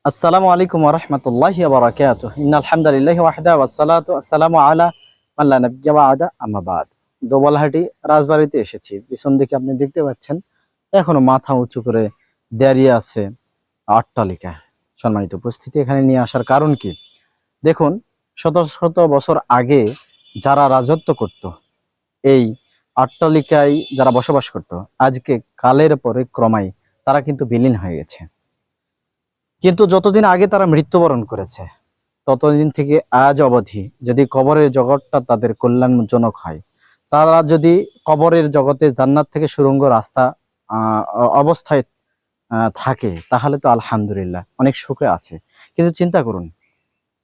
আসসালামু আলাইকুম ওয়া রাহমাতুল্লাহি ওয়া বারাকাতুহু। ইন্নাল হামদালিল্লাহি ওয়াহদা ওয়াসসালাতু ওয়াসসালামু আলা মান লা নাবিয়্যা বা'দা আম্মা বা'দ। দোবলহাটি রাজবাড়িতে এসেছি। পিছন দিকে আপনি দেখতে পাচ্ছেন এখনো মাথা উঁচু করে দাঁড়িয়ে আছে অট্টালিকা। সম্মানিত উপস্থিতি, এখানে নিয়ে আসার কারণ কি? দেখুন, শত শত বছর আগে যারা রাজত্ব করত, এই অট্টালিকায় যারা বসবাস করত, আজকে কালের পরে ক্রমাই তারা কিন্তু বিলীন হয়ে গেছে। কিন্তু যতদিন আগে তারা মৃত্যুবরণ করেছে, ততদিন থেকে আজ অবধি যদি কবরের জগৎটা তাদের কল্যাণজনক হয়, তারা যদি কবরের জগতে জান্নাত থেকে সুড়ঙ্গ রাস্তা অবস্থায় থাকে, তাহলে তো আলহামদুলিল্লাহ অনেক সুখে আছে। কিন্তু চিন্তা করুন,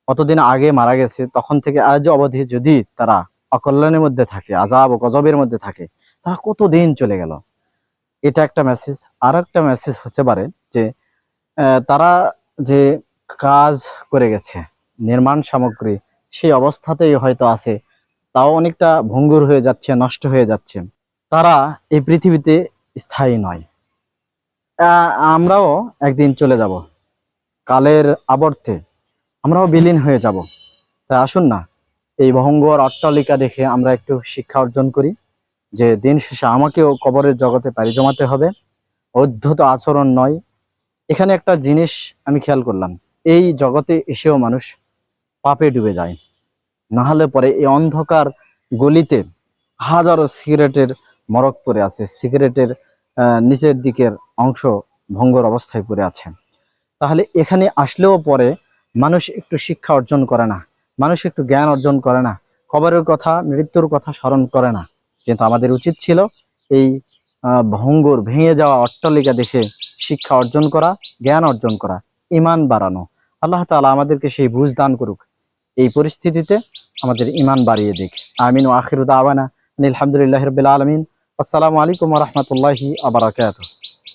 কতদিন আগে মারা গেছে, তখন থেকে আজ অবধি যদি তারা অকল্যাণের মধ্যে থাকে, আযাব ও গজবের মধ্যে থাকে, তারা কতদিন চলে গেল। এটা একটা মেসেজ। আর একটা মেসেজ হতে পারে যে তারা যে কাজ করে গেছে, নির্মাণ সামগ্রী সেই অবস্থাতেই হয়তো আছে, তাও অনেকটা ভঙ্গুর হয়ে যাচ্ছে, নষ্ট হয়ে যাচ্ছে। তারা এই পৃথিবীতে স্থায়ী নয়। আমরাও একদিন চলে যাব, কালের আবর্তে আমরাও বিলীন হয়ে যাব। তাই আসুন না, এই ভঙ্গুর অট্টালিকা দেখে আমরা একটু শিক্ষা অর্জন করি যে দিন শেষে আমাকেও কবরের জগতে পাড়ি জমাতে হবে। অদ্ভুত আচরণ নয়। এখানে একটা জিনিস আমি খেয়াল করলাম, এই জগতে এসেও মানুষ পাপে ডুবে যায়। না হলে পরে এই অন্ধকার গলিতে হাজারো সিগারেটের মরক পড়ে আছে, সিগারেটের নিচের দিকের অংশ ভঙ্গুর অবস্থায় পড়ে আছে। তাহলে এখানে আসলেও পরে মানুষ একটু শিক্ষা অর্জন করে না, মানুষ একটু জ্ঞান অর্জন করে না, কবরের কথা, মৃত্যুর কথা স্মরণ করে না। কিন্তু আমাদের উচিত ছিল এই ভঙ্গুর ভেঙে যাওয়া অট্টালিকা দেখে শিক্ষা অর্জন করা, জ্ঞান অর্জন করা, ঈমান বাড়ানো। আল্লাহ তাআলা আমাদেরকে সেই বুঝ দান করুক, এই পরিস্থিতিতে আমাদের ঈমান বাড়িয়ে দিক। আমিন ওয়া আখিরু দাওয়ানা আলহামদুলিল্লাহি রাব্বিল আলামিন। আসসালামু আলাইকুম ওয়া রাহমাতুল্লাহি ওয়া বারাকাতুহু।